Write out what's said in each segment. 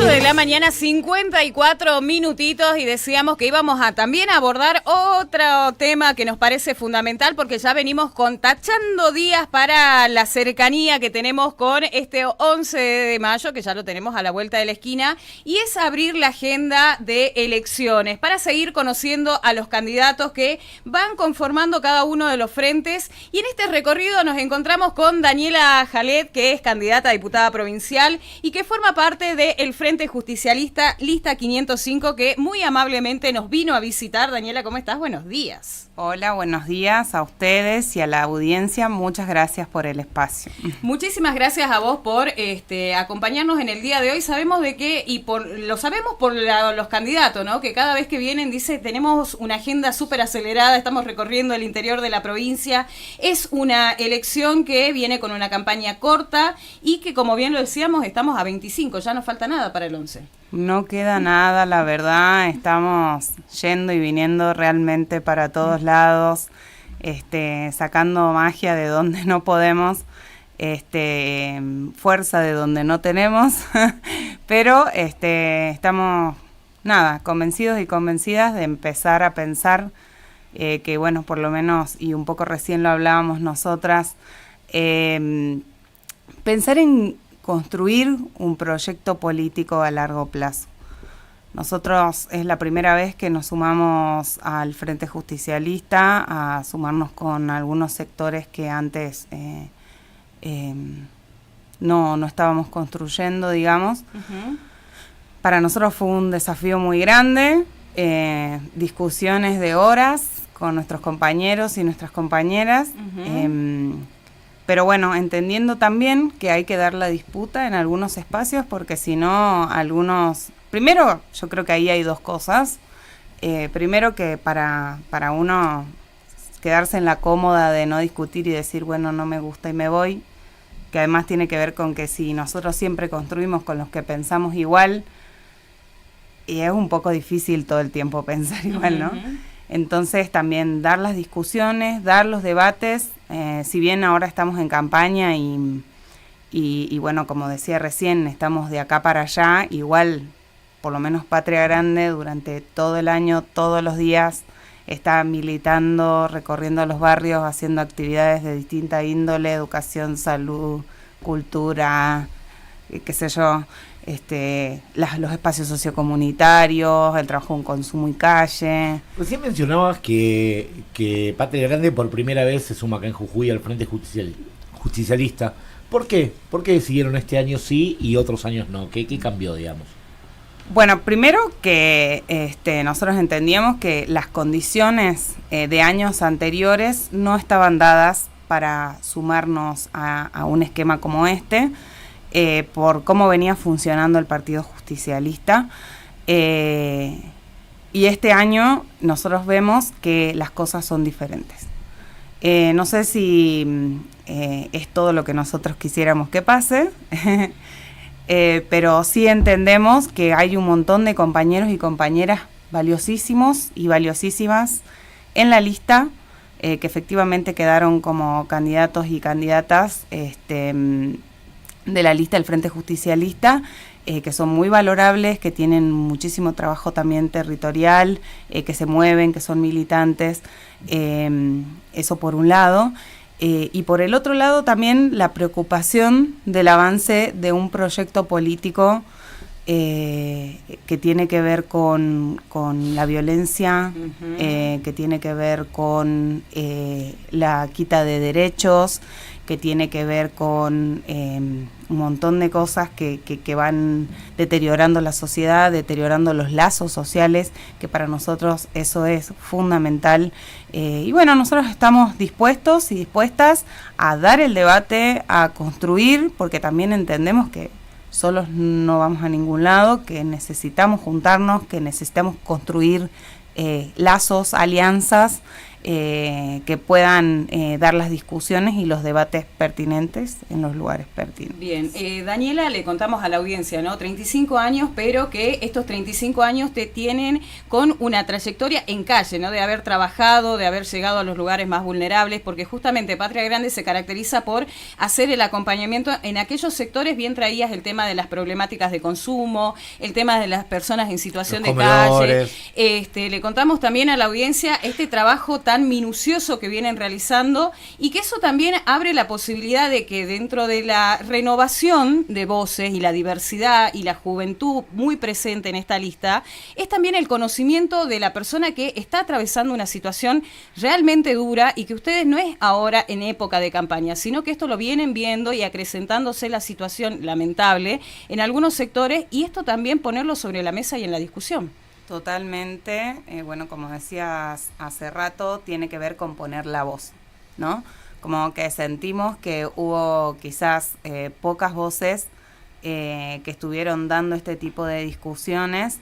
de la mañana, 54 minutitos, y decíamos que íbamos a también abordar otro tema que nos parece fundamental, porque ya venimos tachando días para la cercanía que tenemos con este 11 de mayo, que ya lo tenemos a la vuelta de la esquina, y es abrir la agenda de elecciones para seguir conociendo a los candidatos que van conformando cada uno de los frentes. Y en este recorrido nos encontramos con Daniela Jalet, que es candidata a diputada provincial y que forma parte del Frente Justicialista Lista 505, que muy amablemente nos vino a visitar. Daniela, ¿cómo estás? Buenos días. Hola, buenos días a ustedes y a la audiencia. Muchas gracias por el espacio. Muchísimas gracias a vos por acompañarnos en el día de hoy. Sabemos de que, lo sabemos por los candidatos, ¿no? Que cada vez que vienen dice, tenemos una agenda súper acelerada, estamos recorriendo el interior de la provincia. Es una elección que viene con una campaña corta y que, como bien lo decíamos, estamos a 25, ya no falta nada para el 11. No queda nada, la verdad, estamos yendo y viniendo realmente para todos lados, sacando magia de donde no podemos, fuerza de donde no tenemos, pero estamos, convencidos y convencidas de empezar a pensar que, bueno, por lo menos, y un poco recién lo hablábamos nosotras, pensar en construir un proyecto político a largo plazo. Nosotros es la primera vez que nos sumamos al Frente Justicialista, a sumarnos con algunos sectores que antes no estábamos construyendo, digamos. Uh-huh. Para nosotros fue un desafío muy grande, discusiones de horas con nuestros compañeros y nuestras compañeras, uh-huh. Pero bueno, entendiendo también que hay que dar la disputa en algunos espacios, porque si no, primero, yo creo que ahí hay dos cosas. Primero, que para uno quedarse en la cómoda de no discutir y decir, bueno, no me gusta y me voy, que además tiene que ver con que si nosotros siempre construimos con los que pensamos igual, y es un poco difícil todo el tiempo pensar igual, ¿no? Uh-huh. Entonces también dar las discusiones, dar los debates, si bien ahora estamos en campaña y bueno, como decía recién, estamos de acá para allá, igual, por lo menos Patria Grande durante todo el año, todos los días, está militando, recorriendo los barrios, haciendo actividades de distinta índole, educación, salud, cultura, qué sé yo, los espacios sociocomunitarios, el trabajo en consumo y calle. Recién mencionabas que Patria Grande por primera vez se suma acá en Jujuy al Frente Justicialista. ¿Por qué? ¿Por qué decidieron este año sí y otros años no? ¿Qué cambió, digamos? Bueno, primero que nosotros entendíamos que las condiciones de años anteriores no estaban dadas para sumarnos a un esquema como este, por cómo venía funcionando el Partido Justicialista. Y este año nosotros vemos que las cosas son diferentes. No sé si es todo lo que nosotros quisiéramos que pase, pero sí entendemos que hay un montón de compañeros y compañeras valiosísimos y valiosísimas en la lista, que efectivamente quedaron como candidatos y candidatas de la lista del Frente Justicialista, que son muy valorables, que tienen muchísimo trabajo también territorial, que se mueven, que son militantes, eso por un lado. Y por el otro lado también la preocupación del avance de un proyecto político que tiene que ver con la violencia, uh-huh. Que tiene que ver con la quita de derechos, que tiene que ver con un montón de cosas que van deteriorando la sociedad, deteriorando los lazos sociales, que para nosotros eso es fundamental. Y bueno, nosotros estamos dispuestos y dispuestas a dar el debate, a construir, porque también entendemos que solos no vamos a ningún lado, que necesitamos juntarnos, que necesitamos construir lazos, alianzas, que puedan dar las discusiones y los debates pertinentes en los lugares pertinentes. Bien, Daniela, le contamos a la audiencia, ¿no? 35 años, pero que estos 35 años te tienen con una trayectoria en calle, ¿no? De haber trabajado, de haber llegado a los lugares más vulnerables, porque justamente Patria Grande se caracteriza por hacer el acompañamiento en aquellos sectores. Bien traías el tema de las problemáticas de consumo, el tema de las personas en situación de calle. Le contamos también a la audiencia este trabajo tan minucioso que vienen realizando, y que eso también abre la posibilidad de que dentro de la renovación de voces y la diversidad y la juventud muy presente en esta lista, es también el conocimiento de la persona que está atravesando una situación realmente dura, y que ustedes no es ahora en época de campaña, sino que esto lo vienen viendo y acrecentándose la situación lamentable en algunos sectores, y esto también ponerlo sobre la mesa y en la discusión. Totalmente, bueno, como decías hace rato, tiene que ver con poner la voz, ¿no? Como que sentimos que hubo quizás pocas voces que estuvieron dando este tipo de discusiones.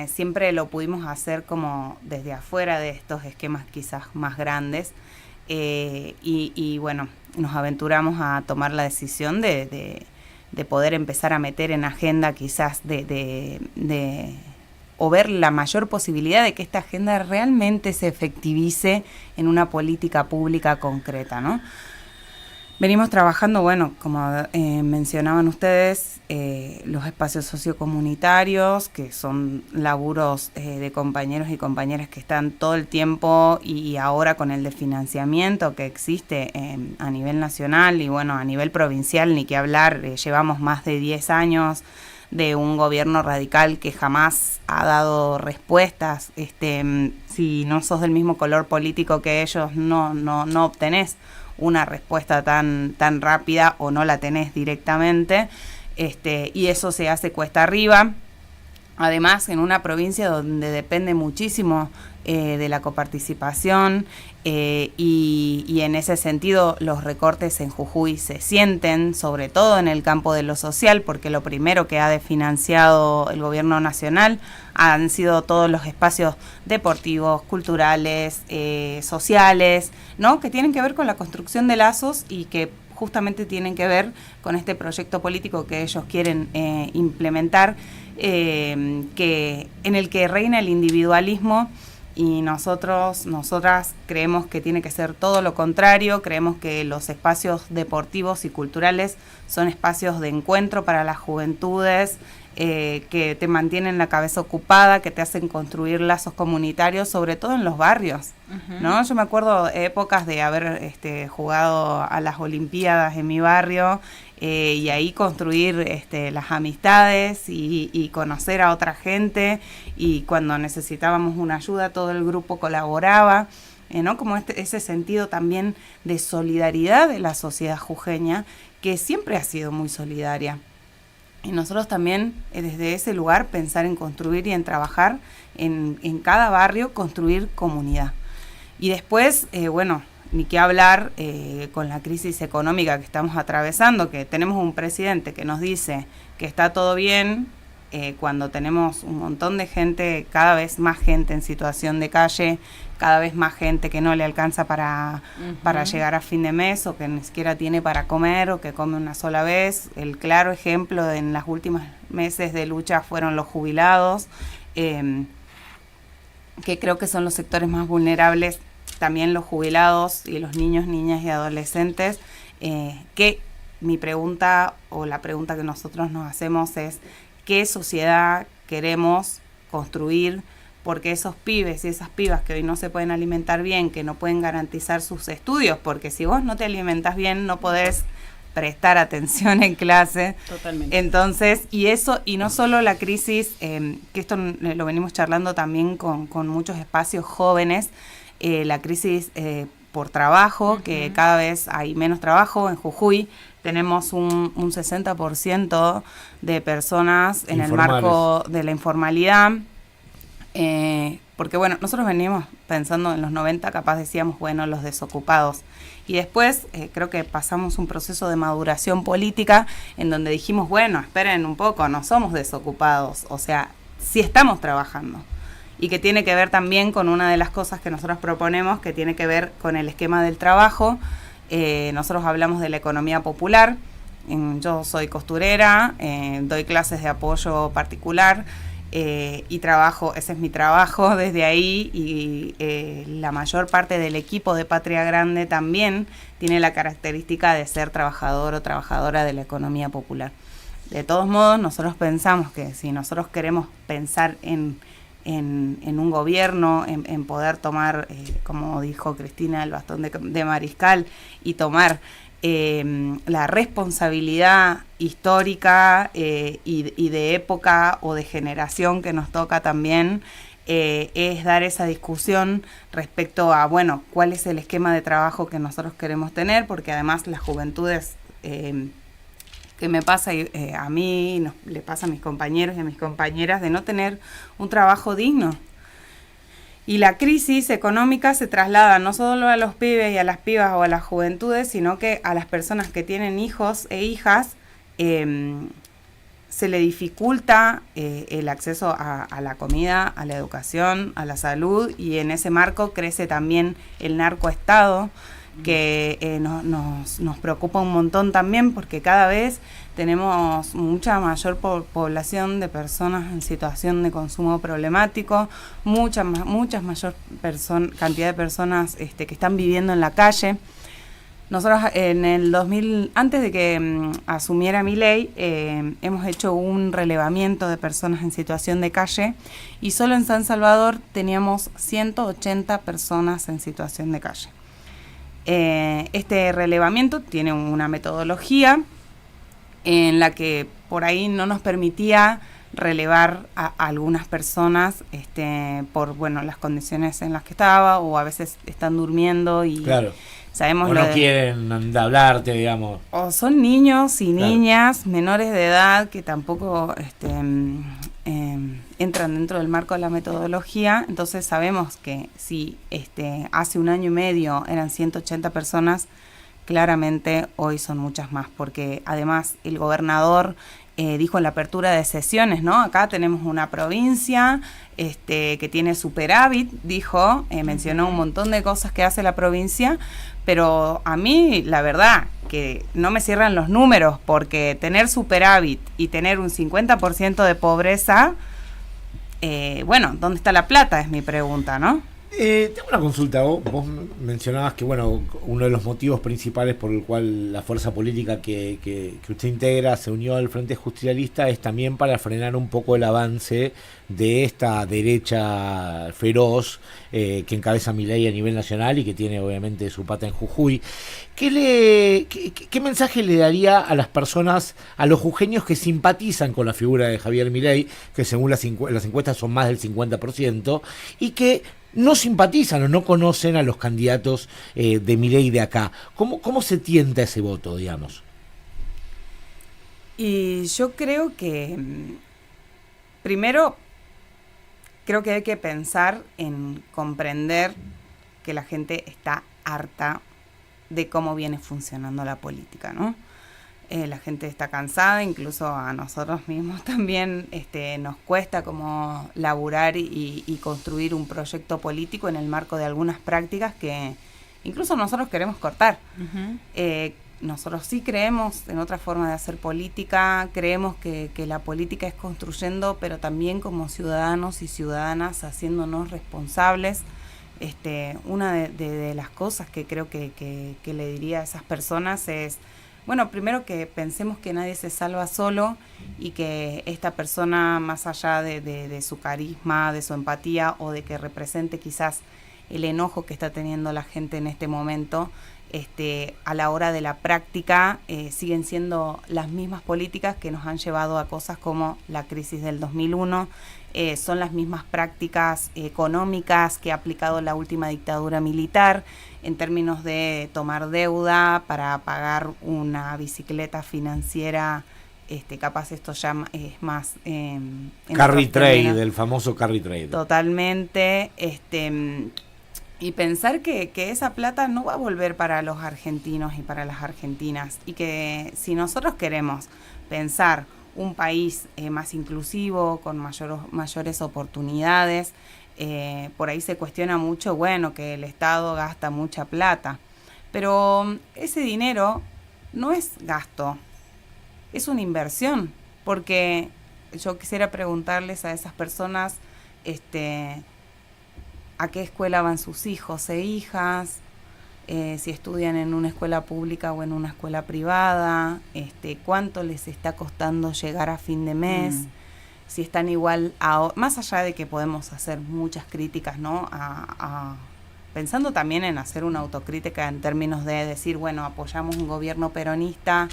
Siempre lo pudimos hacer como desde afuera de estos esquemas quizás más grandes, y bueno, nos aventuramos a tomar la decisión de poder empezar a meter en agenda quizás o ver la mayor posibilidad de que esta agenda realmente se efectivice en una política pública concreta, ¿no? Venimos trabajando, bueno, como mencionaban ustedes, los espacios sociocomunitarios, que son laburos de compañeros y compañeras que están todo el tiempo, y ahora con el desfinanciamiento que existe a nivel nacional y bueno, a nivel provincial, ni que hablar, llevamos más de 10 años de un gobierno radical que jamás ha dado respuestas. Si no sos del mismo color político que ellos, no obtenés una respuesta tan rápida, o no la tenés directamente, y eso se hace cuesta arriba. Además, en una provincia donde depende muchísimo de la coparticipación, y en ese sentido los recortes en Jujuy se sienten, sobre todo en el campo de lo social, porque lo primero que ha desfinanciado el gobierno nacional han sido todos los espacios deportivos, culturales, sociales, ¿no? Que tienen que ver con la construcción de lazos, y que justamente tienen que ver con este proyecto político que ellos quieren implementar, que en el que reina el individualismo, y nosotras creemos que tiene que ser todo lo contrario. Creemos que los espacios deportivos y culturales son espacios de encuentro para las juventudes, que te mantienen la cabeza ocupada, que te hacen construir lazos comunitarios, sobre todo en los barrios, ¿no? Yo me acuerdo épocas de haber jugado a las Olimpiadas en mi barrio, y ahí construir las amistades y conocer a otra gente, y cuando necesitábamos una ayuda todo el grupo colaboraba, ¿no? Como ese sentido también de solidaridad de la sociedad jujeña, que siempre ha sido muy solidaria. Y nosotros también, desde ese lugar, pensar en construir y en trabajar en cada barrio, construir comunidad. Y después, bueno, ni qué hablar con la crisis económica que estamos atravesando, que tenemos un presidente que nos dice que está todo bien, cuando tenemos un montón de gente, cada vez más gente en situación de calle, cada vez más gente que no le alcanza para llegar a fin de mes, o que ni siquiera tiene para comer, o que come una sola vez. El claro ejemplo en los últimos meses de lucha fueron los jubilados, que creo que son los sectores más vulnerables, también los jubilados y los niños, niñas y adolescentes, que mi pregunta, o la pregunta que nosotros nos hacemos es: ¿qué sociedad queremos construir? Porque esos pibes y esas pibas que hoy no se pueden alimentar bien, que no pueden garantizar sus estudios, porque si vos no te alimentás bien, no podés prestar atención en clase. Totalmente. Entonces, y eso, y no solo la crisis, que esto lo venimos charlando también con muchos espacios jóvenes, la crisis por trabajo, que cada vez hay menos trabajo. En Jujuy tenemos un 60% de personas en el marco de la informalidad, porque bueno, nosotros venimos pensando en los 90, capaz decíamos, bueno, los desocupados, y después creo que pasamos un proceso de maduración política en donde dijimos, bueno, esperen un poco, no somos desocupados, o sea, sí estamos trabajando. y que tiene que ver también con una de las cosas que nosotros proponemos, que tiene que ver con el esquema del trabajo. Nosotros hablamos de la economía popular. Yo soy costurera, doy clases de apoyo particular y trabajo, ese es mi trabajo desde ahí, y la mayor parte del equipo de Patria Grande también tiene la característica de ser trabajador o trabajadora de la economía popular. De todos modos, nosotros pensamos que si nosotros queremos pensar en un gobierno, en poder tomar, como dijo Cristina, el bastón de mariscal y tomar la responsabilidad histórica y de época o de generación que nos toca también, es dar esa discusión respecto a, bueno, cuál es el esquema de trabajo que nosotros queremos tener, porque además las juventudes, que me pasa a mí, le pasa a mis compañeros y a mis compañeras, de no tener un trabajo digno. Y la crisis económica se traslada no solo a los pibes y a las pibas o a las juventudes, sino que a las personas que tienen hijos e hijas se le dificulta el acceso a la comida, a la educación, a la salud, y en ese marco crece también el narcoestado, que nos preocupa un montón también, porque cada vez tenemos mucha mayor población de personas en situación de consumo problemático, mucha mayor cantidad de personas que están viviendo en la calle. Nosotros en el 2000, antes de que asumiera Milei, hemos hecho un relevamiento de personas en situación de calle, y solo en San Salvador teníamos 180 personas en situación de calle. Este relevamiento tiene una metodología en la que por ahí no nos permitía relevar a algunas personas por las condiciones en las que estaba, o a veces están durmiendo y claro, sabemos o no quieren hablarte, digamos, o son niños y claro, niñas menores de edad que tampoco entran dentro del marco de la metodología. Entonces sabemos que si hace un año y medio eran 180 personas, claramente hoy son muchas más, porque además el gobernador dijo en la apertura de sesiones, ¿no? Acá tenemos una provincia que tiene superávit, dijo, mencionó un montón de cosas que hace la provincia, pero a mí la verdad que no me cierran los números, porque tener superávit y tener un 50% de pobreza, ¿dónde está la plata? Es mi pregunta, ¿no? Tengo una consulta. Vos mencionabas que uno de los motivos principales por el cual la fuerza política que usted integra se unió al Frente Justicialista es también para frenar un poco el avance de esta derecha feroz que encabeza Milei a nivel nacional y que tiene obviamente su pata en Jujuy. ¿Qué mensaje le daría a las personas, a los jujeños que simpatizan con la figura de Javier Milei, que según las encuestas son más del 50%, y que no simpatizan o no conocen a los candidatos de Milei de acá? ¿Cómo se tienta ese voto, digamos? Y yo creo que, primero, creo que hay que pensar en comprender que la gente está harta de cómo viene funcionando la política, ¿no? La gente está cansada, incluso a nosotros mismos también nos cuesta como laburar y construir un proyecto político en el marco de algunas prácticas que incluso nosotros queremos cortar. Uh-huh. Nosotros sí creemos en otra forma de hacer política, creemos que la política es construyendo, pero también como ciudadanos y ciudadanas haciéndonos responsables. Una de las cosas que creo que le diría a esas personas es, bueno, primero que pensemos que nadie se salva solo, y que esta persona, más allá de su carisma, de su empatía, o de que represente quizás el enojo que está teniendo la gente en este momento, a la hora de la práctica siguen siendo las mismas políticas que nos han llevado a cosas como la crisis del 2001, son las mismas prácticas económicas que ha aplicado la última dictadura militar, en términos de tomar deuda para pagar una bicicleta financiera, capaz esto ya es más... carry trade, el famoso carry trade. Totalmente, y pensar que esa plata no va a volver para los argentinos y para las argentinas, y que si nosotros queremos pensar un país más inclusivo, con mayores oportunidades, por ahí se cuestiona mucho, bueno, que el Estado gasta mucha plata, pero ese dinero no es gasto, es una inversión, porque yo quisiera preguntarles a esas personas, a qué escuela van sus hijos e hijas, si estudian en una escuela pública o en una escuela privada, cuánto les está costando llegar a fin de mes, si están igual, más allá de que podemos hacer muchas críticas, ¿no? Pensando también en hacer una autocrítica en términos de decir, bueno, apoyamos un gobierno peronista,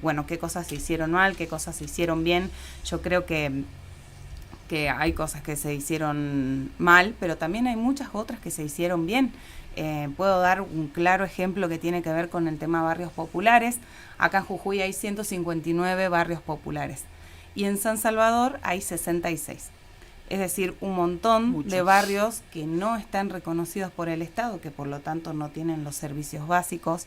bueno, qué cosas se hicieron mal, qué cosas se hicieron bien. Yo creo que hay cosas que se hicieron mal, pero también hay muchas otras que se hicieron bien. Puedo dar un claro ejemplo que tiene que ver con el tema barrios populares. Acá en Jujuy hay 159 barrios populares y en San Salvador hay 66. Es decir, un montón de barrios que no están reconocidos por el Estado, que por lo tanto no tienen los servicios básicos.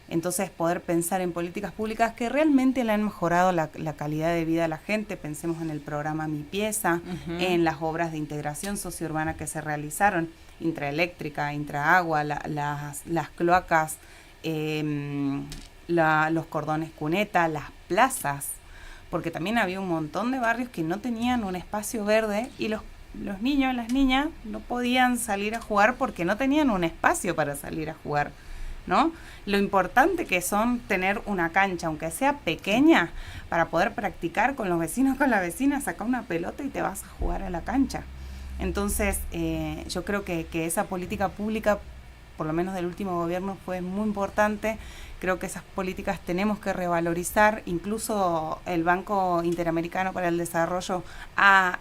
Entonces, poder pensar en políticas públicas que realmente le han mejorado la calidad de vida a la gente. Pensemos en el programa Mi Pieza, en las obras de integración sociourbana que se realizaron, intraeléctrica, intraagua, las cloacas, los cordones cuneta, las plazas, porque también había un montón de barrios que no tenían un espacio verde y los niños y las niñas no podían salir a jugar porque no tenían un espacio para salir a jugar, ¿no? Lo importante que son tener una cancha, aunque sea pequeña, para poder practicar con los vecinos, con la vecina, sacar una pelota y te vas a jugar a la cancha. Entonces, yo creo que esa política pública, por lo menos del último gobierno, fue muy importante. Creo que esas políticas tenemos que revalorizar. Incluso el Banco Interamericano para el Desarrollo ha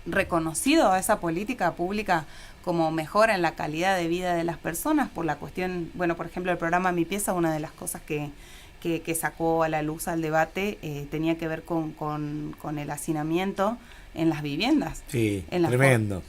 reconocido a esa política pública como mejora en la calidad de vida de las personas por la cuestión, bueno, por ejemplo, el programa Mi Pieza, una de las cosas que sacó a la luz al debate tenía que ver con el hacinamiento en las viviendas. Sí, tremendo.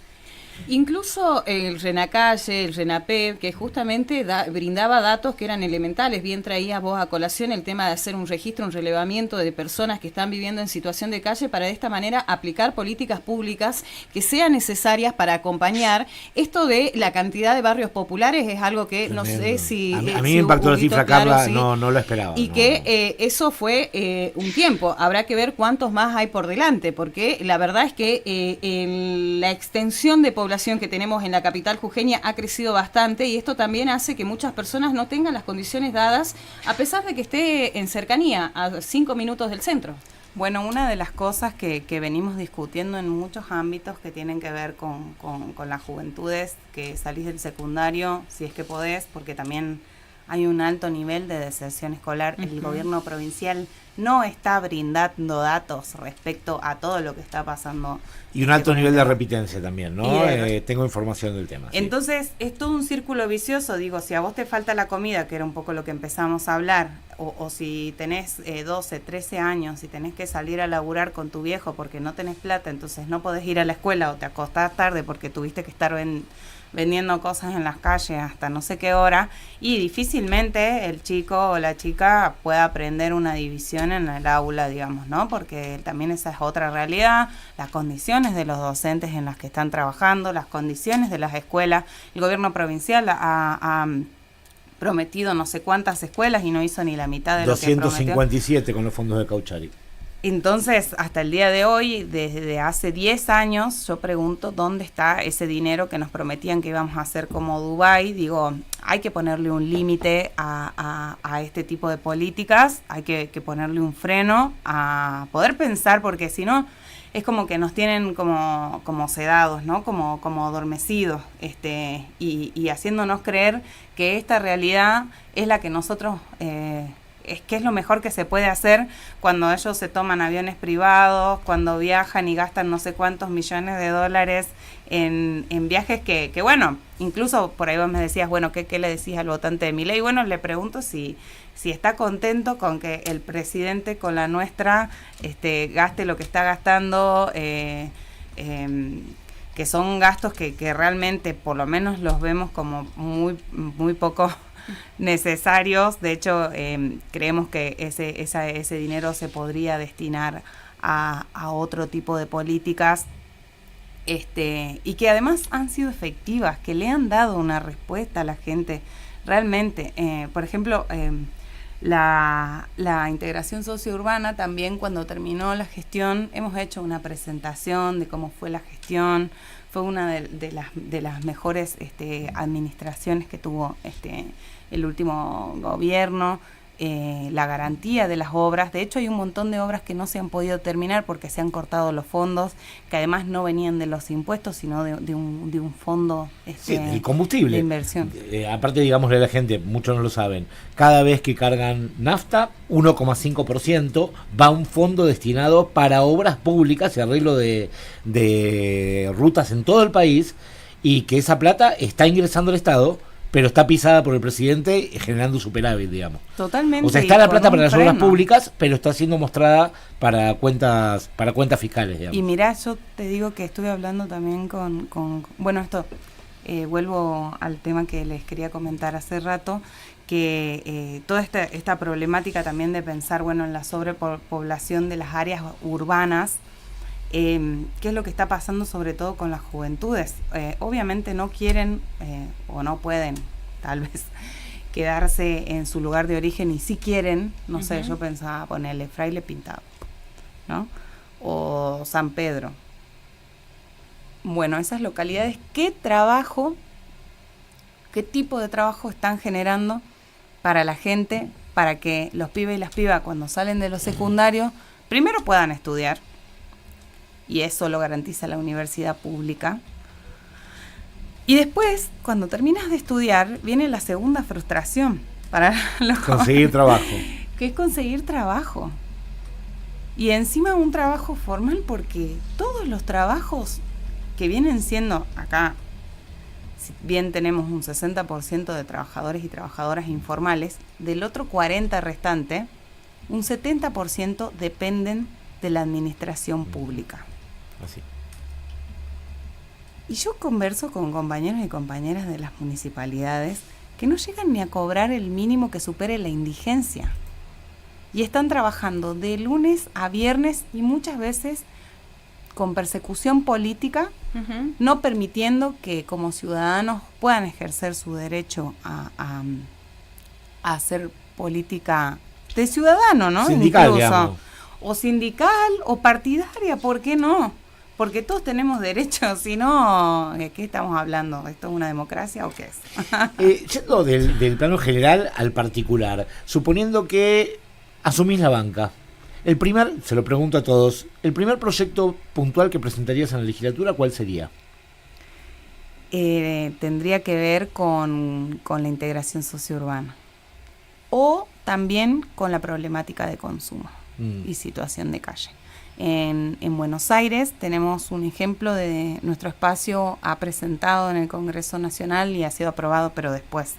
Incluso el Renacalle, el Renapep, que justamente brindaba datos que eran elementales. Bien traías vos a colación el tema de hacer un registro, un relevamiento de personas que están viviendo en situación de calle para de esta manera aplicar políticas públicas que sean necesarias para acompañar. Esto de la cantidad de barrios populares es algo que tremendo. No sé si... A mí me impactó la cifra, claro, Carla, sí. No lo esperaba. Y que eso fue un tiempo. Habrá que ver cuántos más hay por delante, porque la verdad es que la extensión de población que tenemos en la capital jujeña ha crecido bastante y esto también hace que muchas personas no tengan las condiciones dadas a pesar de que esté en cercanía, a 5 minutos del centro. Bueno, una de las cosas que venimos discutiendo en muchos ámbitos que tienen que ver con las juventudes, que salís del secundario, si es que podés, porque también hay un alto nivel de deserción escolar. El gobierno provincial no está brindando datos respecto a todo lo que está pasando. Y un alto nivel de repitencia también, ¿no? Tengo información del tema. Entonces, es todo un círculo vicioso. Digo, si a vos te falta la comida, que era un poco lo que empezamos a hablar, o si tenés 12, 13 años y tenés que salir a laburar con tu viejo porque no tenés plata, entonces no podés ir a la escuela o te acostás tarde porque tuviste que estar vendiendo cosas en las calles hasta no sé qué hora, y difícilmente el chico o la chica pueda aprender una división en el aula, digamos, ¿no? Porque también esa es otra realidad, las condiciones de los docentes en las que están trabajando, las condiciones de las escuelas. El gobierno provincial ha prometido no sé cuántas escuelas y no hizo ni la mitad de lo que prometió. 257 con los fondos de Cauchari. Entonces, hasta el día de hoy, desde hace 10 años, yo pregunto dónde está ese dinero que nos prometían que íbamos a hacer como Dubái. Digo, hay que ponerle un límite a este tipo de políticas, hay que ponerle un freno a poder pensar, porque si no, es como que nos tienen como sedados, ¿no? Como adormecidos, y haciéndonos creer que esta realidad es la que nosotros... es que es lo mejor que se puede hacer cuando ellos se toman aviones privados, cuando viajan y gastan no sé cuántos millones de dólares en viajes que bueno, incluso por ahí vos me decías, bueno, ¿qué le decís al votante de Milei? Bueno, le pregunto si está contento con que el presidente con la nuestra gaste lo que está gastando, que son gastos que realmente por lo menos los vemos como muy poco necesarios. De hecho, creemos que ese dinero se podría destinar a otro tipo de políticas, y que además han sido efectivas, que le han dado una respuesta a la gente realmente. Por ejemplo, la integración sociourbana también, cuando terminó la gestión, hemos hecho una presentación de cómo fue la gestión. Fue una de las mejores administraciones que tuvo el último gobierno. La garantía de las obras. De hecho, hay un montón de obras que no se han podido terminar porque se han cortado los fondos, que además no venían de los impuestos, sino de un fondo el combustible. De inversión. Aparte, digámosle a la gente, muchos no lo saben, cada vez que cargan nafta, 1,5% va a un fondo destinado para obras públicas y arreglo de rutas en todo el país, y que esa plata está ingresando al Estado, pero está pisada por el presidente generando superávit, digamos. Totalmente. O sea, está la plata para las obras públicas, pero está siendo mostrada para cuentas fiscales, digamos. Y mirá, yo te digo que estuve hablando también bueno, esto, vuelvo al tema que les quería comentar hace rato, que toda esta problemática también de pensar, bueno, en la sobrepoblación de las áreas urbanas, qué es lo que está pasando sobre todo con las juventudes. Obviamente no quieren o no pueden tal vez quedarse en su lugar de origen, y si quieren, no sé, yo pensaba ponerle Fraile Pintado, ¿no? O San Pedro. Bueno, esas localidades, ¿qué tipo de trabajo están generando para la gente, para que los pibes y las pibas, cuando salen de los secundarios, primero puedan estudiar? Y eso lo garantiza la universidad pública. Y después, cuando terminas de estudiar, viene la segunda frustración para los conseguir trabajo. Que es conseguir trabajo. Y encima un trabajo formal, porque todos los trabajos que vienen siendo acá, si bien tenemos un 60% de trabajadores y trabajadoras informales, del otro 40% restante, un 70% dependen de la administración pública. Así. Y yo converso con compañeros y compañeras de las municipalidades que no llegan ni a cobrar el mínimo que supere la indigencia. Y están trabajando de lunes a viernes, y muchas veces con persecución política, no permitiendo que como ciudadanos puedan ejercer su derecho a hacer política de ciudadano, ¿no? Sindical, incluso. digamos. O sindical o partidaria, ¿por qué no? Porque todos tenemos derechos, si no, ¿de qué estamos hablando? ¿Esto es una democracia o qué es? Yendo del plano general al particular, suponiendo que asumís la banca, se lo pregunto a todos, el primer proyecto puntual que presentarías en la legislatura, ¿cuál sería? Tendría que ver con la integración sociourbana, o también con la problemática de consumo y situación de calle. En Buenos Aires tenemos un ejemplo de nuestro espacio, ha presentado en el Congreso Nacional y ha sido aprobado, pero después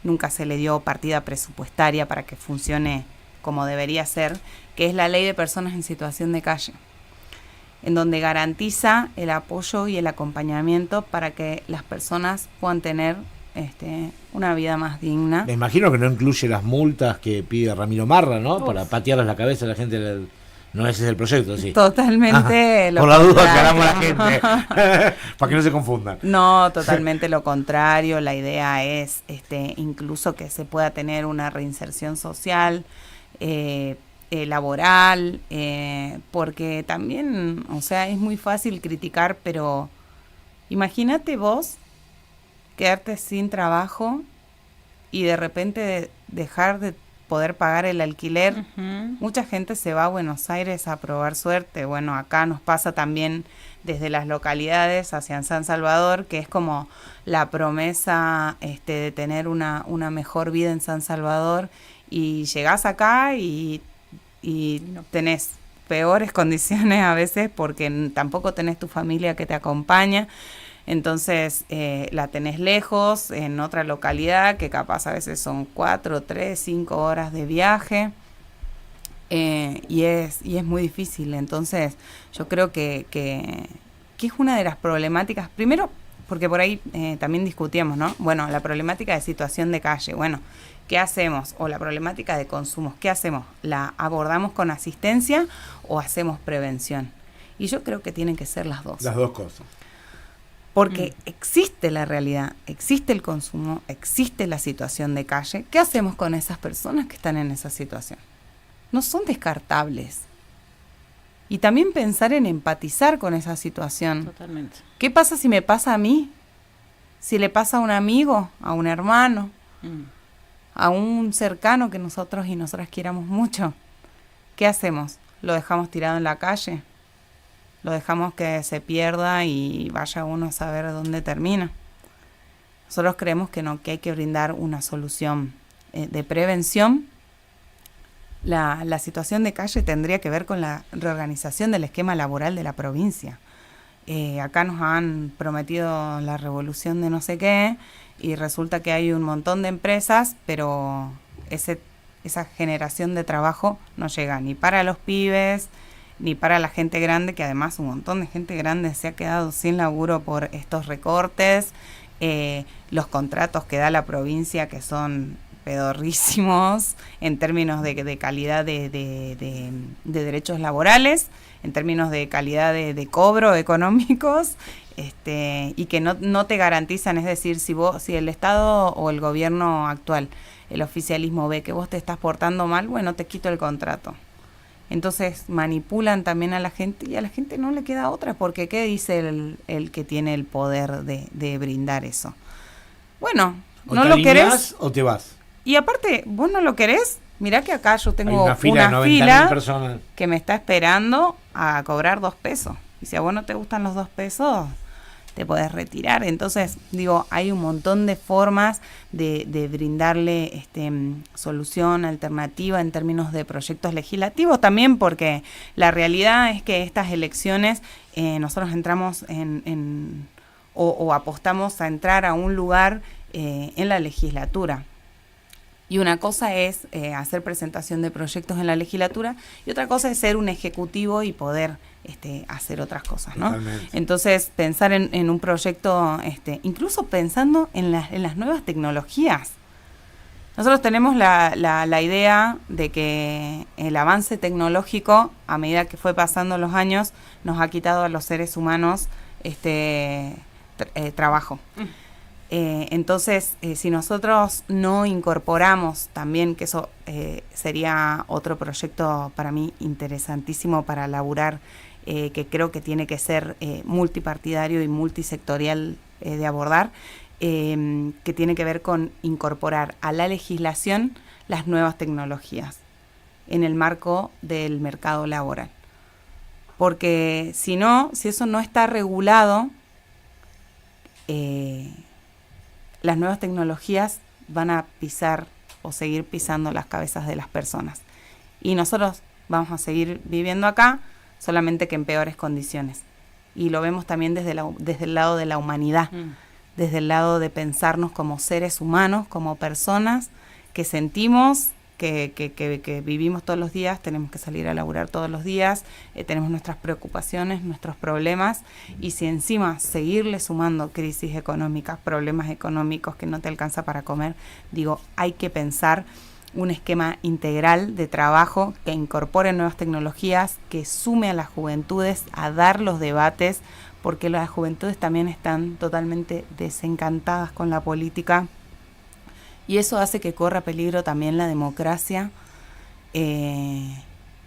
nunca se le dio partida presupuestaria para que funcione como debería ser, que es la Ley de Personas en Situación de Calle, en donde garantiza el apoyo y el acompañamiento para que las personas puedan tener una vida más digna. Me imagino que no incluye las multas que pide Ramiro Marra, ¿no? Uf. Para patearles la cabeza a la gente. No, ese es el proyecto, sí. Totalmente. Por la duda que hagamos a la gente, para que no se confundan. No, totalmente lo contrario. La idea es incluso que se pueda tener una reinserción social, laboral, porque también, o sea, es muy fácil criticar, pero imagínate vos quedarte sin trabajo y de repente dejar de poder pagar el alquiler. Mucha gente se va a Buenos Aires a probar suerte. Bueno, acá nos pasa también desde las localidades hacia San Salvador, que es como la promesa de tener una mejor vida en San Salvador, y llegás acá y tenés peores condiciones a veces porque tampoco tenés tu familia que te acompaña. Entonces la tenés lejos, en otra localidad, que capaz a veces son 4, 3, 5 horas de viaje, y es muy difícil. Entonces yo creo que es una de las problemáticas, primero porque por ahí también discutíamos, ¿no? Bueno, la problemática de situación de calle, bueno, ¿qué hacemos? O la problemática de consumos, ¿qué hacemos? ¿La abordamos con asistencia o hacemos prevención? Y yo creo que tienen que ser las dos. Las dos cosas. Porque existe la realidad, existe el consumo, existe la situación de calle. ¿Qué hacemos con esas personas que están en esa situación? No son descartables. Y también pensar en empatizar con esa situación. Totalmente. ¿Qué pasa si me pasa a mí? Si le pasa a un amigo, a un hermano, a un cercano que nosotros y nosotras quieramos mucho. ¿Qué hacemos? ¿Lo dejamos tirado en la calle? ¿Lo dejamos que se pierda y vaya uno a saber dónde termina? Nosotros creemos que no, que hay que brindar una solución de prevención. La situación de calle tendría que ver con la reorganización del esquema laboral de la provincia. Acá nos han prometido la revolución de no sé qué y resulta que hay un montón de empresas, pero esa generación de trabajo no llega ni para los pibes, ni para la gente grande, que además un montón de gente grande se ha quedado sin laburo por estos recortes, los contratos que da la provincia que son pedorrísimos en términos de calidad de derechos laborales, en términos de calidad de cobro económicos, y que no te garantizan, es decir, si el Estado o el gobierno actual, el oficialismo ve que vos te estás portando mal, bueno, te quito el contrato. Entonces manipulan también a la gente y a la gente no le queda otra, porque ¿qué dice el que tiene el poder de brindar eso? Bueno, o no te lo querés o te vas. y aparte, vos no lo querés. Mirá que acá yo tengo una fila personas que me está esperando a cobrar 2 pesos. Y si a vos no te gustan los 2 pesos, te podés retirar. Entonces, digo, hay un montón de formas de brindarle solución alternativa en términos de proyectos legislativos también, porque la realidad es que estas elecciones nosotros entramos o apostamos a entrar a un lugar en la legislatura. Y una cosa es hacer presentación de proyectos en la legislatura y otra cosa es ser un ejecutivo y poder hacer otras cosas, ¿no? Totalmente. Entonces, pensar en un proyecto, incluso pensando en las nuevas tecnologías. Nosotros tenemos la idea de que el avance tecnológico, a medida que fue pasando los años, nos ha quitado a los seres humanos trabajo. Entonces, si nosotros no incorporamos también, que eso sería otro proyecto para mí interesantísimo para laburar, que creo que tiene que ser multipartidario y multisectorial de abordar, que tiene que ver con incorporar a la legislación las nuevas tecnologías en el marco del mercado laboral. Porque si eso no está regulado, las nuevas tecnologías van a pisar o seguir pisando las cabezas de las personas. Y nosotros vamos a seguir viviendo acá, solamente que en peores condiciones. Y lo vemos también desde el lado de la humanidad, desde el lado de pensarnos como seres humanos, como personas que sentimos, que vivimos todos los días, tenemos que salir a laburar todos los días, tenemos nuestras preocupaciones, nuestros problemas, y si encima seguirle sumando crisis económicas, problemas económicos que no te alcanza para comer, digo, hay que pensar un esquema integral de trabajo que incorpore nuevas tecnologías, que sume a las juventudes a dar los debates, porque las juventudes también están totalmente desencantadas con la política, y eso hace que corra peligro también la democracia, y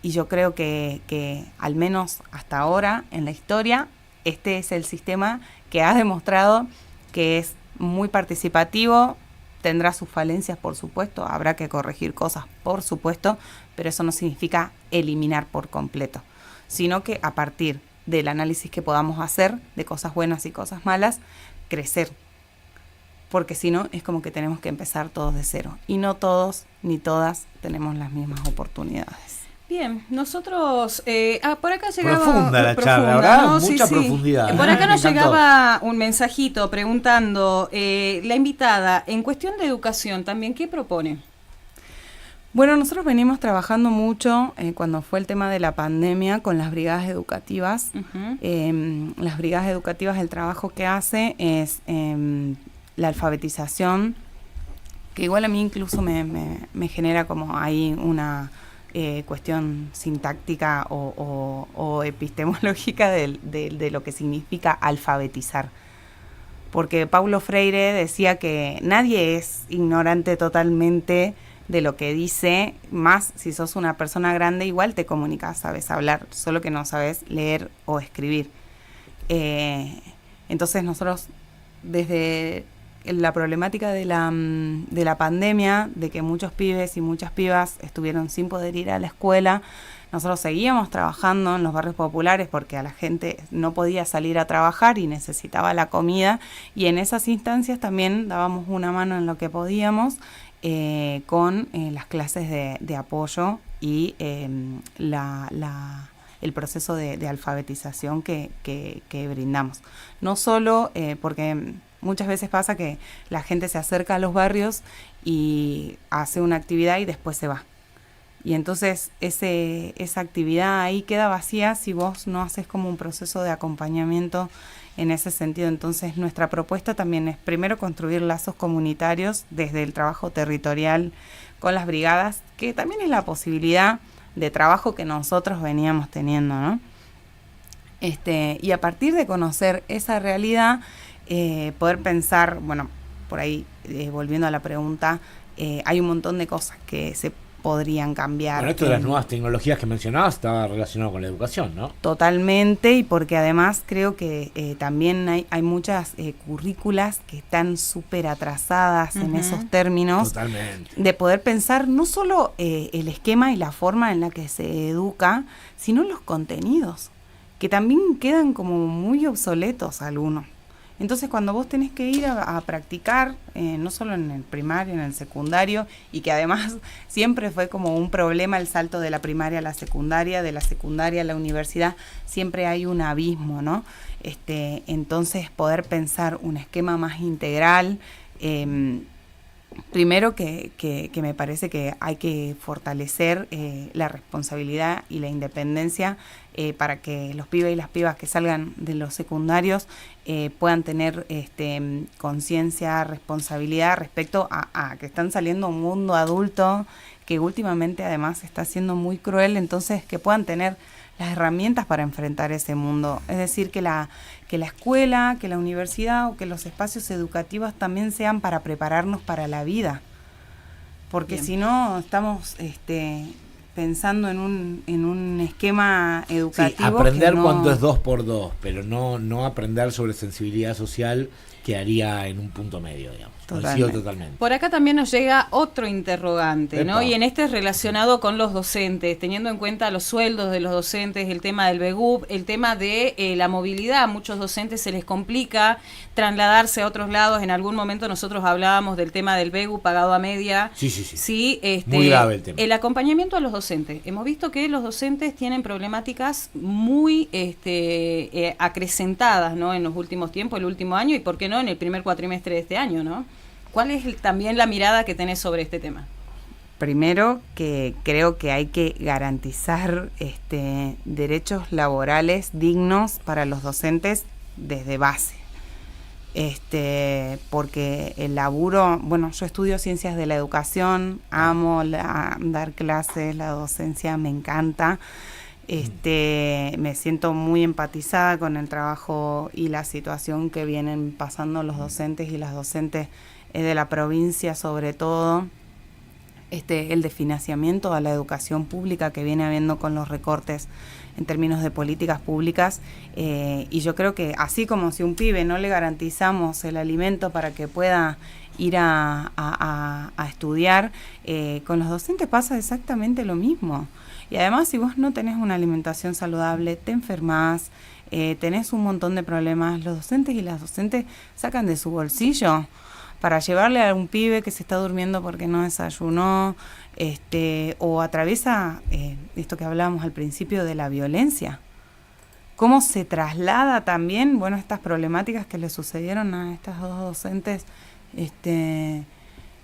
yo creo que al menos hasta ahora en la historia este es el sistema que ha demostrado que es muy participativo. Tendrá sus falencias, por supuesto, habrá que corregir cosas, por supuesto, pero eso no significa eliminar por completo, sino que a partir del análisis que podamos hacer de cosas buenas y cosas malas, crecer. Porque si no, es como que tenemos que empezar todos de cero. Y no todos ni todas tenemos las mismas oportunidades. Bien, nosotros... por acá llegaba... Profunda la charla, ¿verdad? ¿no? Mucha Sí. profundidad. Por acá nos Me encantó. llegaba un mensajito preguntando, la invitada, en cuestión de educación también, ¿qué propone? Bueno, nosotros venimos trabajando mucho cuando fue el tema de la pandemia con las brigadas educativas. Las brigadas educativas, el trabajo que hace es la alfabetización, que igual a mí incluso me genera como ahí una cuestión sintáctica o epistemológica de lo que significa alfabetizar. Porque Paulo Freire decía que nadie es ignorante totalmente de lo que dice, más si sos una persona grande, igual te comunicas, sabes hablar, solo que no sabes leer o escribir. Entonces nosotros, desde la problemática de la pandemia, de que muchos pibes y muchas pibas estuvieron sin poder ir a la escuela, nosotros seguíamos trabajando en los barrios populares porque a la gente no podía salir a trabajar y necesitaba la comida, y en esas instancias también dábamos una mano en lo que podíamos con las clases de apoyo y el proceso de alfabetización que brindamos. No solo porque muchas veces pasa que la gente se acerca a los barrios y hace una actividad y después se va. Y entonces esa actividad ahí queda vacía si vos no haces como un proceso de acompañamiento en ese sentido. Entonces nuestra propuesta también es primero construir lazos comunitarios desde el trabajo territorial con las brigadas, que también es la posibilidad de trabajo que nosotros veníamos teniendo, ¿no? Y a partir de conocer esa realidad, poder pensar, bueno, por ahí, volviendo a la pregunta, hay un montón de cosas que se podrían cambiar. Bueno, esto de las nuevas tecnologías que mencionabas estaba relacionado con la educación, ¿no? Totalmente, y porque además creo que también hay muchas currículas que están súper atrasadas en esos términos. Totalmente. De poder pensar no solo el esquema y la forma en la que se educa, sino los contenidos, que también quedan como muy obsoletos algunos. Entonces cuando vos tenés que ir a practicar, no solo en el primario, en el secundario, y que además siempre fue como un problema el salto de la primaria a la secundaria, de la secundaria a la universidad, siempre hay un abismo, ¿no? Entonces poder pensar un esquema más integral, primero que me parece que hay que fortalecer la responsabilidad y la independencia para que los pibes y las pibas que salgan de los secundarios puedan tener conciencia, responsabilidad respecto a que están saliendo a un mundo adulto que últimamente además está siendo muy cruel, entonces que puedan tener las herramientas para enfrentar ese mundo. Es decir, que la escuela, que la universidad o que los espacios educativos también sean para prepararnos para la vida. Porque si no, estamos pensando en un esquema educativo. Sí, aprender que no... cuando es 2x2, pero no aprender sobre sensibilidad social, que haría en un punto medio, digamos. Coincido totalmente. Por acá también nos llega otro interrogante, ¿no? Y en este es relacionado con los docentes, teniendo en cuenta los sueldos de los docentes, el tema del BEGUP, el tema de la movilidad. A muchos docentes se les complica trasladarse a otros lados. En algún momento nosotros hablábamos del tema del BEGUP pagado a media. Sí. Muy grave el tema. El acompañamiento a los docentes. Hemos visto que los docentes tienen problemáticas muy acrecentadas, ¿no? En los últimos tiempos, el último año, y por qué no en el primer cuatrimestre de este año, ¿no? ¿Cuál es también la mirada que tenés sobre este tema? Primero, que creo que hay que garantizar derechos laborales dignos para los docentes desde base. Porque el laburo, bueno, yo estudio ciencias de la educación, amo dar clases, la docencia me encanta. Me siento muy empatizada con el trabajo y la situación que vienen pasando los docentes y las docentes de la provincia, sobre todo el de financiamiento a la educación pública que viene habiendo con los recortes en términos de políticas públicas, y yo creo que así como si a un pibe no le garantizamos el alimento para que pueda ir a estudiar, con los docentes pasa exactamente lo mismo. Y además, si vos no tenés una alimentación saludable, te enfermás, tenés un montón de problemas. Los docentes y las docentes sacan de su bolsillo para llevarle a un pibe que se está durmiendo porque no desayunó, o atraviesa esto que hablábamos al principio de la violencia. ¿Cómo se traslada también, bueno, estas problemáticas que le sucedieron a estas dos docentes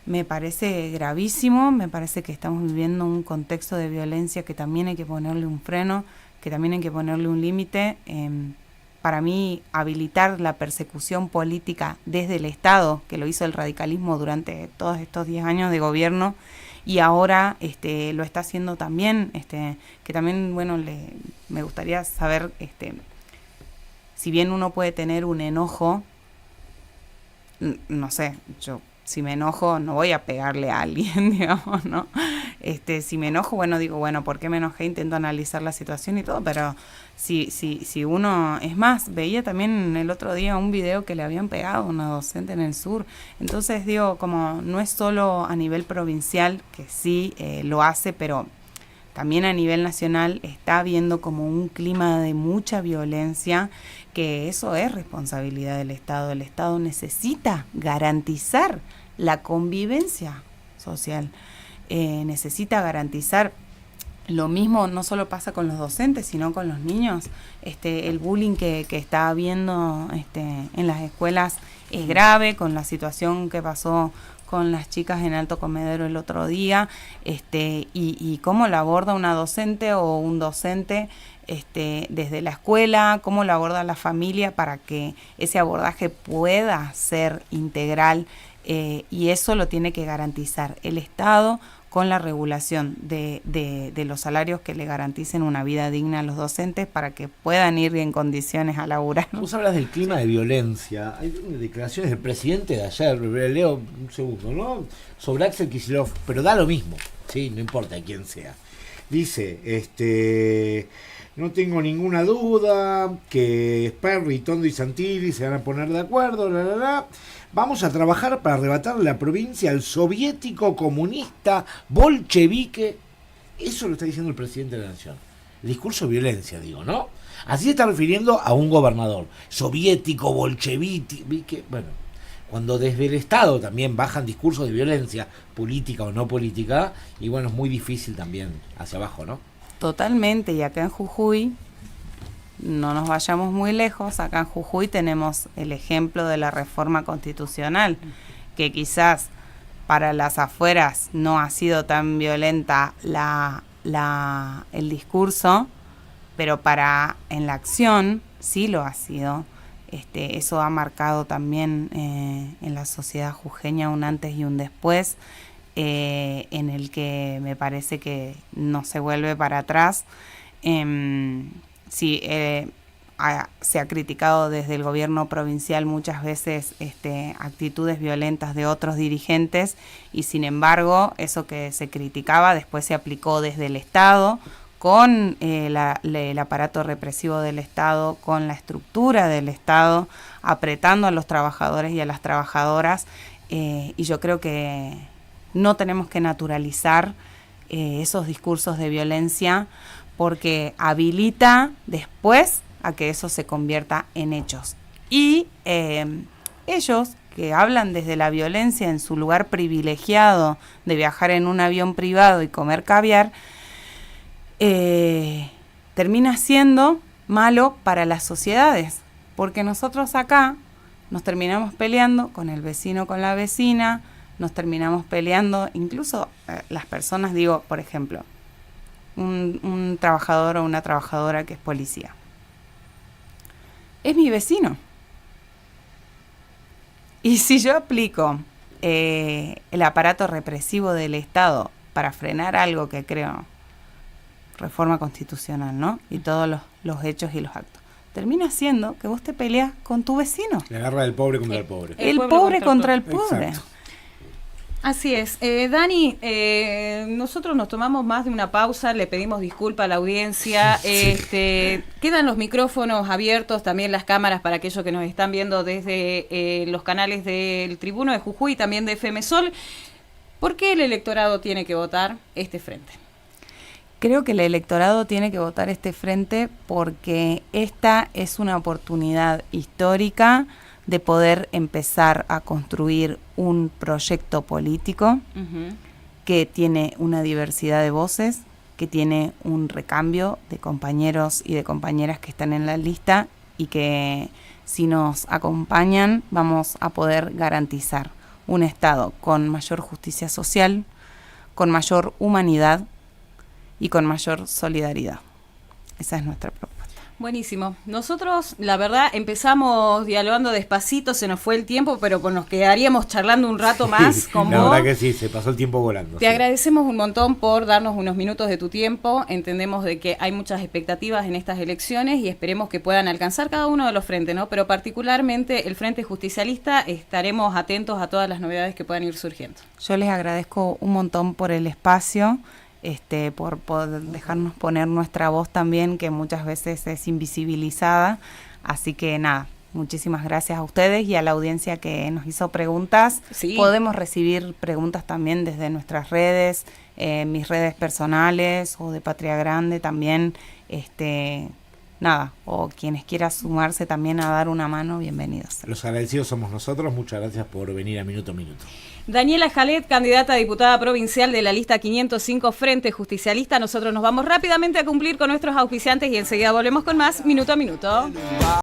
me parece gravísimo, me parece que estamos viviendo un contexto de violencia que también hay que ponerle un freno, que también hay que ponerle un límite. Para mí, habilitar la persecución política desde el Estado, que lo hizo el radicalismo durante todos estos 10 años de gobierno, y ahora lo está haciendo también, que también, bueno, me gustaría saber, si bien uno puede tener un enojo, no sé, yo si me enojo no voy a pegarle a alguien, digamos, ¿no? Si me enojo, bueno, digo, bueno, ¿por qué me enojé? Intento analizar la situación y todo, pero si uno, es más, veía también el otro día un video que le habían pegado a una docente en el sur, entonces digo, como no es solo a nivel provincial, que sí lo hace, pero también a nivel nacional está habiendo como un clima de mucha violencia, que eso es responsabilidad del Estado. El Estado necesita garantizar la convivencia social, necesita garantizar. Lo mismo no solo pasa con los docentes, sino con los niños. El bullying que está habiendo en las escuelas es grave, con la situación que pasó con las chicas en Alto Comedero el otro día, y cómo la aborda una docente o un docente desde la escuela, cómo lo aborda la familia para que ese abordaje pueda ser integral, y eso lo tiene que garantizar el Estado con la regulación de los salarios que le garanticen una vida digna a los docentes para que puedan ir en condiciones a laburar. Vos hablas del clima de violencia. Hay declaraciones del presidente de ayer, leo un segundo, ¿no? Sobre Axel Kicillof, pero da lo mismo, ¿sí? No importa quién sea. Dice, no tengo ninguna duda que Sperry, Tondo y Santilli se van a poner de acuerdo, Vamos a trabajar para arrebatarle la provincia al soviético comunista bolchevique. Eso lo está diciendo el presidente de la Nación. El discurso de violencia, digo, ¿no? Así se está refiriendo a un gobernador. Soviético, bolchevique. Bueno, cuando desde el Estado también bajan discursos de violencia, política o no política, y bueno, es muy difícil también hacia abajo, ¿no? Totalmente, y acá en Jujuy, no nos vayamos muy lejos, acá en Jujuy tenemos el ejemplo de la reforma constitucional, que quizás para las afueras no ha sido tan violenta el discurso, pero en la acción sí lo ha sido. Eso ha marcado también en la sociedad jujeña un antes y un después, en el que me parece que no se vuelve para atrás. Sí, se ha criticado desde el gobierno provincial muchas veces actitudes violentas de otros dirigentes, y sin embargo eso que se criticaba después se aplicó desde el Estado, con el aparato represivo del Estado, con la estructura del Estado, apretando a los trabajadores y a las trabajadoras, y yo creo que no tenemos que naturalizar esos discursos de violencia, porque habilita después a que eso se convierta en hechos. Y ellos que hablan desde la violencia en su lugar privilegiado de viajar en un avión privado y comer caviar, termina siendo malo para las sociedades, porque nosotros acá nos terminamos peleando con el vecino, con la vecina, nos terminamos peleando, incluso las personas, digo, por ejemplo, un trabajador o una trabajadora que es policía. Es mi vecino. Y si yo aplico el aparato represivo del Estado para frenar algo que creo, reforma constitucional, ¿no? Y todos los hechos y los actos, termina siendo que vos te peleas con tu vecino. La guerra del pobre contra el pobre. El pobre contra el pobre. Exacto. Así es. Dani, nosotros nos tomamos más de una pausa, le pedimos disculpas a la audiencia. Sí. Quedan los micrófonos abiertos, también las cámaras para aquellos que nos están viendo desde los canales del Tribuno de Jujuy y también de FM Sol. ¿Por qué el electorado tiene que votar este frente? Creo que el electorado tiene que votar este frente porque esta es una oportunidad histórica de poder empezar a construir un proyecto político que tiene una diversidad de voces, que tiene un recambio de compañeros y de compañeras que están en la lista, y que si nos acompañan vamos a poder garantizar un Estado con mayor justicia social, con mayor humanidad y con mayor solidaridad. Esa es nuestra propuesta. Buenísimo. Nosotros, la verdad, empezamos dialogando despacito, se nos fue el tiempo, pero nos quedaríamos charlando un rato más con la vos. verdad que sí, se pasó el tiempo volando. Te agradecemos un montón por darnos unos minutos de tu tiempo. Entendemos de que hay muchas expectativas en estas elecciones y esperemos que puedan alcanzar cada uno de los frentes, ¿no? Pero particularmente el Frente Justicialista, estaremos atentos a todas las novedades que puedan ir surgiendo. Yo les agradezco un montón por el espacio, por poder dejarnos poner nuestra voz también, que muchas veces es invisibilizada. Así que nada, muchísimas gracias a ustedes y a la audiencia que nos hizo preguntas. Sí. Podemos recibir preguntas también desde nuestras redes, mis redes personales o de Patria Grande también. Nada, o quienes quieran sumarse también a dar una mano, bienvenidos. Los agradecidos somos nosotros, muchas gracias por venir a Minuto a Minuto. Daniela Jalet, candidata a diputada provincial de la lista 505 Frente Justicialista. Nosotros nos vamos rápidamente a cumplir con nuestros auspiciantes y enseguida volvemos con más Minuto a Minuto.